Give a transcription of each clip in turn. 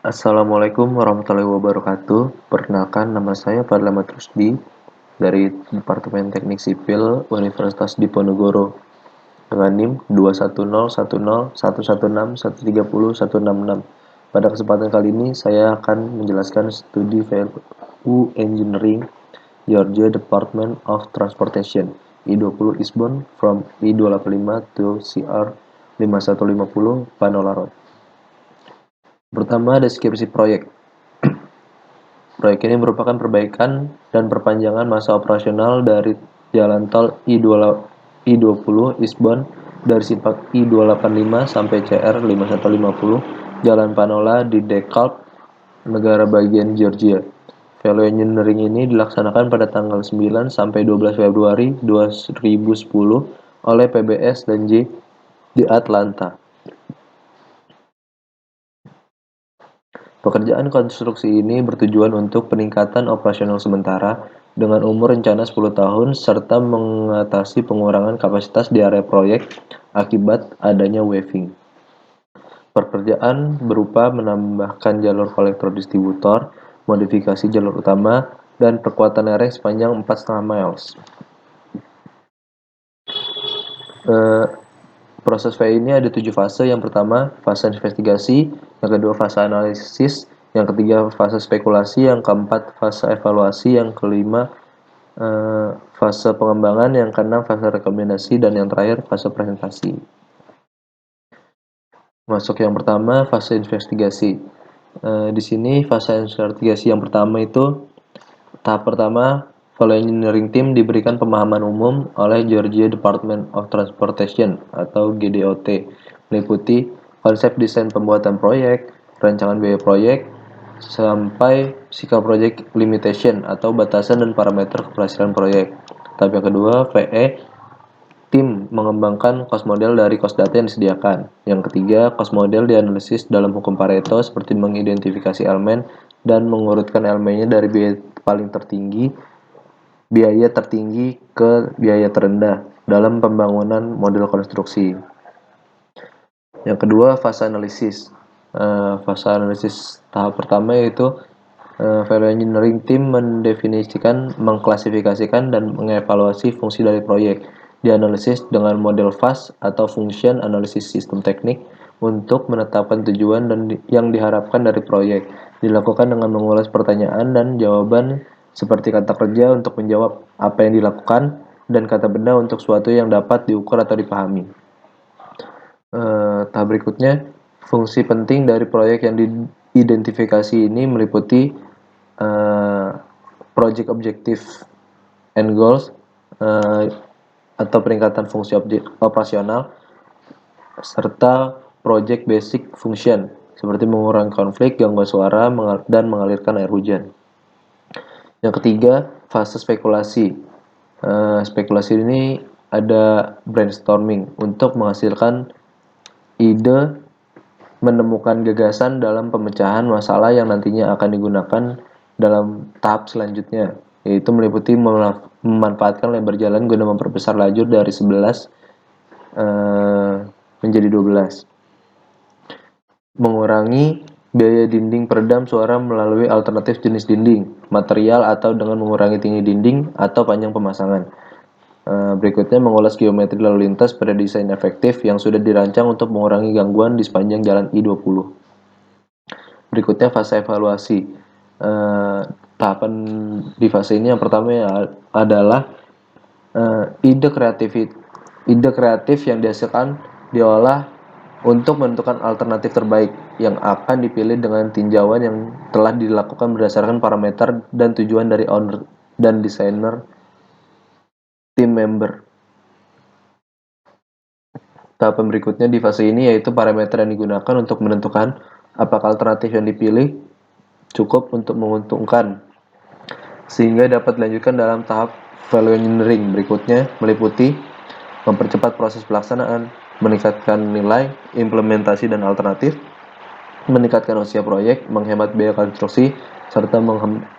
Assalamualaikum warahmatullahi wabarakatuh. Perkenalkan, nama saya Fadil Ahmad Rusdi dari Departemen Teknik Sipil Universitas Diponegoro dengan NIM 21010116130 Pada kesempatan kali ini saya akan menjelaskan studi value engineering Georgia Department of Transportation I-20 Eastbound from I-285 to CR 5150 Panola Road. Pertama, deskripsi proyek. Proyek ini merupakan perbaikan dan perpanjangan masa operasional dari jalan tol I-20 eastbound dari simpang I-285 sampai CR 5150 Jalan Panola di DeKalb, negara bagian Georgia. Value engineering ini dilaksanakan pada tanggal 9 sampai 12 Februari 2010 oleh PBS dan J di Atlanta. Pekerjaan konstruksi ini bertujuan untuk peningkatan operasional sementara dengan umur rencana 10 tahun serta mengatasi pengurangan kapasitas di area proyek akibat adanya waiving. Pekerjaan berupa menambahkan jalur kolektor distributor, modifikasi jalur utama, dan perkuatan lereng sepanjang 4,5 miles. Proses VE ini ada 7 fase. Yang pertama, fase investigasi. Yang kedua, fase analisis. Yang ketiga, fase spekulasi. Yang keempat, fase evaluasi. Yang kelima, fase pengembangan. Yang keenam, fase rekomendasi. Dan yang terakhir, fase presentasi. Masuk yang pertama, fase investigasi. Di sini fase investigasi yang pertama itu, tahap pertama, Value Engineering Team diberikan pemahaman umum oleh Georgia Department of Transportation atau GDOT, meliputi konsep desain pembuatan proyek, rancangan biaya proyek, sampai Physical Project Limitation atau batasan dan parameter keberhasilan proyek. Tahap yang kedua, VE Tim mengembangkan cost model dari cost data yang disediakan. Yang ketiga, cost model dianalisis dalam hukum Pareto seperti mengidentifikasi elemen dan mengurutkan elemennya dari biaya tertinggi ke biaya terendah dalam pembangunan model konstruksi. Yang kedua, fase analisis. Fase analisis tahap pertama yaitu Value Engineering Team mendefinisikan, mengklasifikasikan, dan mengevaluasi fungsi dari proyek. Dianalisis dengan model FAST atau Function Analysis System Teknik untuk menetapkan tujuan yang diharapkan dari proyek. Dilakukan dengan mengulas pertanyaan dan jawaban seperti kata kerja untuk menjawab apa yang dilakukan dan kata benda untuk suatu yang dapat diukur atau dipahami. Tahap berikutnya, fungsi penting dari proyek yang diidentifikasi ini meliputi project objective and goals atau peningkatan fungsi operasional serta project basic function seperti mengurangi konflik, gangguan suara, dan mengalirkan air hujan. Yang ketiga, fase spekulasi. Spekulasi ini ada brainstorming untuk menghasilkan ide, menemukan gagasan dalam pemecahan masalah yang nantinya akan digunakan dalam tahap selanjutnya, yaitu meliputi memanfaatkan lebar jalan guna memperbesar lajur dari 11 menjadi 12. Mengurangi biaya dinding peredam suara melalui alternatif jenis dinding, material, atau dengan mengurangi tinggi dinding atau panjang pemasangan. Berikutnya, mengulas geometri lalu lintas pada desain efektif yang sudah dirancang untuk mengurangi gangguan di sepanjang jalan I-20. Berikutnya, fase evaluasi. Tahapan di fase ini yang pertama adalah ide kreatif yang dihasilkan diolah untuk menentukan alternatif terbaik yang akan dipilih dengan tinjauan yang telah dilakukan berdasarkan parameter dan tujuan dari owner dan desainer tim member. Tahapan berikutnya di fase ini yaitu parameter yang digunakan untuk menentukan apakah alternatif yang dipilih cukup untuk menguntungkan sehingga dapat dilanjutkan dalam tahap value engineering. Berikutnya meliputi mempercepat proses pelaksanaan, meningkatkan nilai, implementasi dan alternatif, meningkatkan usia proyek, menghemat biaya konstruksi, serta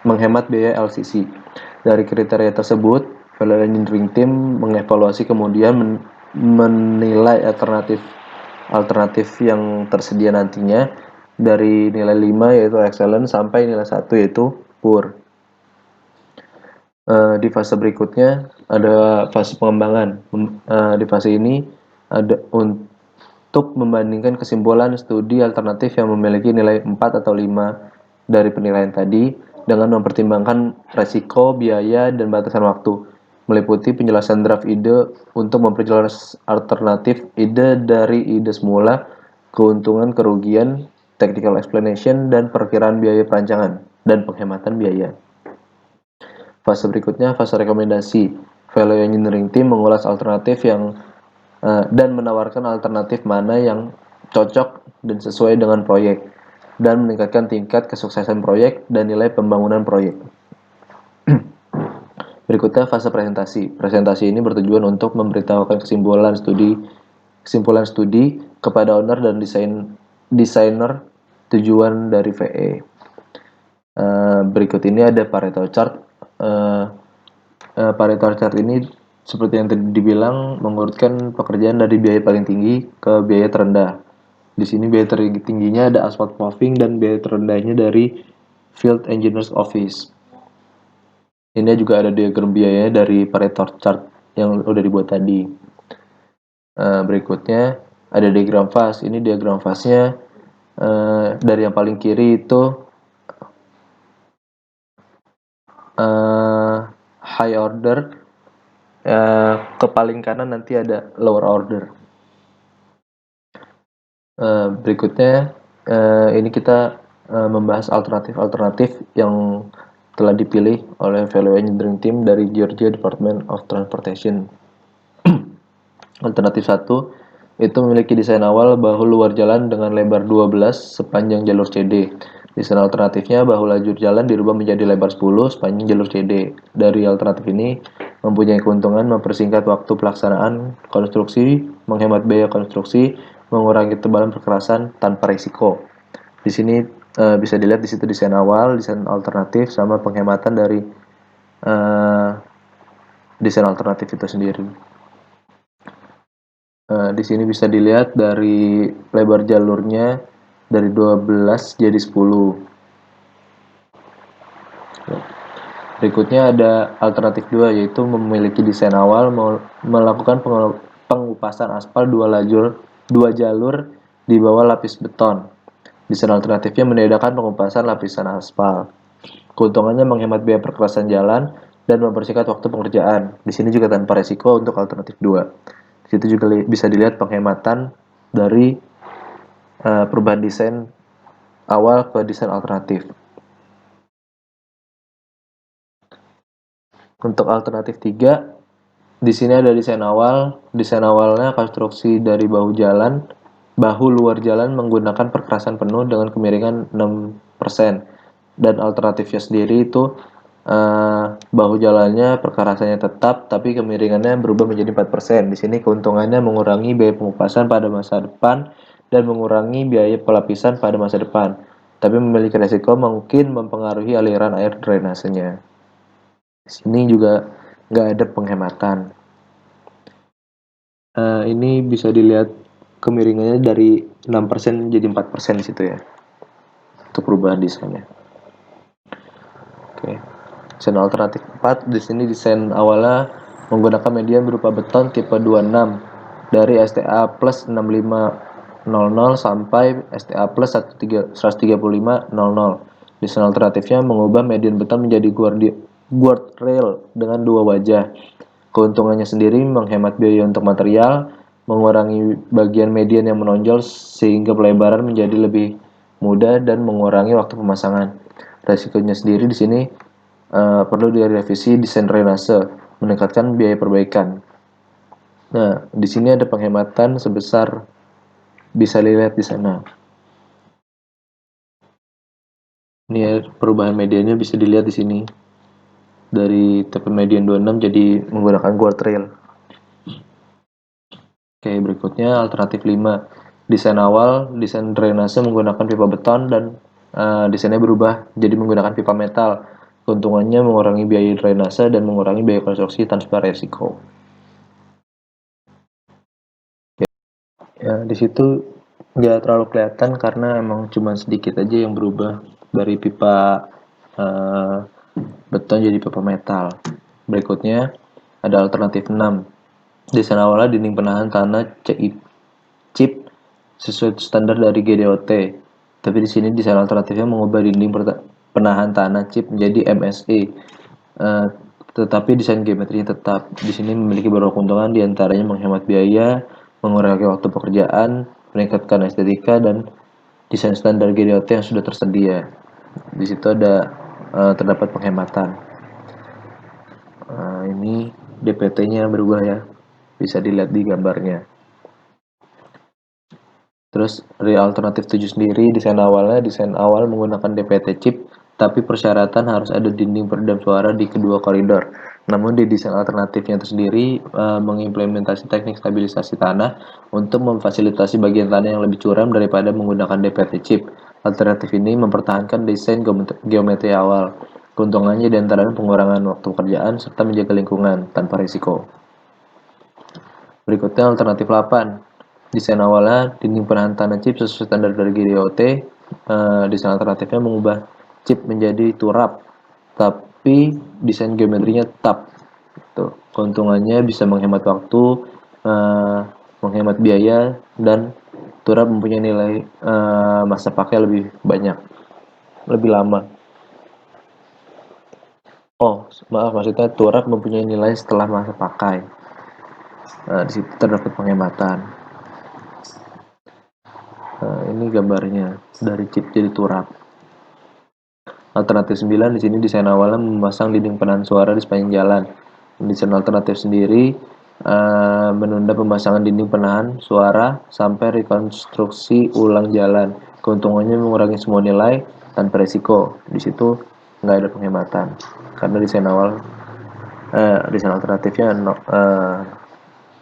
menghemat biaya LCC. Dari kriteria tersebut, Value Engineering Team mengevaluasi kemudian menilai alternatif yang tersedia nantinya dari nilai 5 yaitu excellent sampai nilai 1 yaitu poor. Di fase berikutnya ada fase pengembangan. Di fase ini ada untuk membandingkan kesimpulan studi alternatif yang memiliki nilai 4 atau 5 dari penilaian tadi dengan mempertimbangkan resiko, biaya, dan batasan waktu, meliputi penjelasan draft ide untuk memperjelas alternatif ide dari ide semula, keuntungan, kerugian, technical explanation, dan perkiraan biaya perancangan, dan penghematan biaya. Fase berikutnya, fase rekomendasi. Value Engineering Team mengulas alternatif yang dan menawarkan alternatif mana yang cocok dan sesuai dengan proyek, dan meningkatkan tingkat kesuksesan proyek dan nilai pembangunan proyek. Berikutnya fase presentasi. Presentasi ini bertujuan untuk memberitahukan kesimpulan studi kepada owner dan desainer tujuan dari VE. Berikut ini ada Pareto chart. Pareto chart ini seperti yang tadi dibilang mengurutkan pekerjaan dari biaya paling tinggi ke biaya terendah. Di sini biaya tertingginya ada asphalt paving dan biaya terendahnya dari field engineer's office. Ini juga ada diagram biayanya dari Pareto chart yang udah dibuat tadi. Berikutnya ada diagram fase. Ini diagram fase-nya dari yang paling kiri itu high order, ke paling kanan nanti ada lower order. Berikutnya ini kita membahas alternatif yang telah dipilih oleh Value Engineering Team dari Georgia Department of Transportation. Alternatif 1 itu memiliki desain awal bahu luar jalan dengan lebar 12 sepanjang jalur CD. Desain alternatifnya bahu lajur jalan dirubah menjadi lebar 10 sepanjang jalur CD. Dari alternatif ini mempunyai keuntungan mempersingkat waktu pelaksanaan konstruksi, menghemat biaya konstruksi, mengurangi tebalan perkerasan tanpa risiko. Di sini bisa dilihat di situ desain awal, desain alternatif, sama penghematan dari desain alternatif itu sendiri. Di sini bisa dilihat dari lebar jalurnya dari 12 jadi 10. Berikutnya ada alternatif 2 yaitu memiliki desain awal melakukan pengupasan aspal dua jalur di bawah lapis beton. Desain alternatifnya meniadakan pengupasan lapisan aspal. Keuntungannya menghemat biaya perkerasan jalan dan mempersingkat waktu pengerjaan. Di sini juga tanpa resiko untuk alternatif 2. Di situ juga bisa dilihat penghematan dari perubahan desain awal ke desain alternatif. Untuk alternatif 3, di sini ada desain awal. Desain awalnya konstruksi dari bahu luar jalan menggunakan perkerasan penuh dengan kemiringan 6%. Dan alternatifnya sendiri itu bahu jalannya perkerasannya tetap tapi kemiringannya berubah menjadi 4%. Di sini keuntungannya mengurangi biaya pengupasan pada masa depan dan mengurangi biaya pelapisan pada masa depan, tapi memiliki resiko mungkin mempengaruhi aliran air drainasenya. Di sini juga nggak ada penghematan. Ini bisa dilihat kemiringannya dari 6% jadi 4% di situ ya, untuk perubahan desainnya. Oke. Desain alternatif 4, di sini desain awalnya menggunakan media berupa beton tipe 26 dari STA plus 6500 sampai STA plus 13500. Desain alternatifnya mengubah median beton menjadi guard rail dengan 2 wajah. Keuntungannya sendiri menghemat biaya untuk material, mengurangi bagian median yang menonjol sehingga pelebaran menjadi lebih mudah dan mengurangi waktu pemasangan. Resikonya sendiri di sini perlu direvisi desain drainase, meningkatkan biaya perbaikan. Nah, di sini ada penghematan sebesar, bisa dilihat di sana. Ini ya, perubahan mediannya bisa dilihat di sini. Dari TP median 26 jadi menggunakan guard rail. Oke, berikutnya alternatif 5. Desain awal, desain drainase menggunakan pipa beton dan desainnya berubah jadi menggunakan pipa metal. Keuntungannya mengurangi biaya drainase dan mengurangi biaya konstruksi tanpa resiko. Ya, di situ Nggak terlalu kelihatan karena emang cuma sedikit aja yang berubah dari pipa eh, beton jadi pipa metal. Berikutnya ada alternatif 6. Desain awalnya dinding penahan tanah chip sesuai standar dari GDOT. Tapi di sini desain alternatifnya mengubah dinding penahan tanah chip menjadi MSE. Eh, tetapi desain geometrinya tetap. Di sini memiliki beberapa keuntungan, diantaranya menghemat biaya, mengurangi waktu pekerjaan, meningkatkan estetika, dan desain standar GDOT yang sudah tersedia. Di situ ada terdapat penghematan. Ini DPT-nya berubah ya, bisa dilihat di gambarnya. Terus dari alternatif 7 sendiri, desain awal menggunakan DPT chip, tapi persyaratan harus ada dinding peredam suara di kedua koridor. Namun di desain alternatifnya itu sendiri mengimplementasi teknik stabilisasi tanah untuk memfasilitasi bagian tanah yang lebih curam daripada menggunakan DPT chip. Alternatif ini mempertahankan desain geometri awal. Keuntungannya diantaranya pengurangan waktu pekerjaan serta menjaga lingkungan tanpa risiko. Berikutnya alternatif 8. Desain awalnya dinding penahan tanah chip sesuai standar dari GDOT. Desain alternatifnya mengubah chip menjadi turap, tapi desain geometrinya tetap. Tuh, keuntungannya bisa menghemat waktu, eh, menghemat biaya, dan turap mempunyai nilai masa pakai lebih banyak, lebih lama. Oh, maaf, maksudnya turap mempunyai nilai setelah masa pakai. Di situ terdapat penghematan. Ini gambarnya dari chip jadi turap. Alternatif 9 di sini desain awalnya memasang dinding penahan suara di sepanjang jalan. Desain alternatif sendiri menunda pemasangan dinding penahan suara sampai rekonstruksi ulang jalan. Keuntungannya mengurangi semua nilai tanpa resiko. Di situ nggak ada penghematan karena desain alternatifnya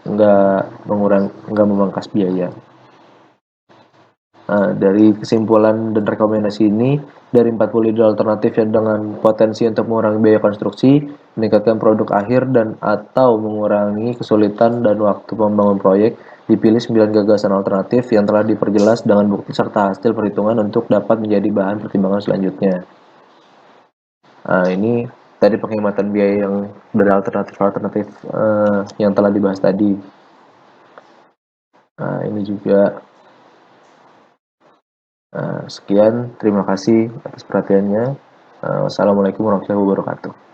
nggak memangkas biaya. Dari kesimpulan dan rekomendasi ini, dari 40 ide alternatif yang dengan potensi untuk mengurangi biaya konstruksi, meningkatkan produk akhir, dan atau mengurangi kesulitan dan waktu membangun proyek, dipilih 9 gagasan alternatif yang telah diperjelas dengan bukti serta hasil perhitungan untuk dapat menjadi bahan pertimbangan selanjutnya. Ini tadi penghematan biaya yang dari alternatif-alternatif yang telah dibahas tadi. Ini juga sekian, terima kasih atas perhatiannya. Wassalamualaikum warahmatullahi wabarakatuh.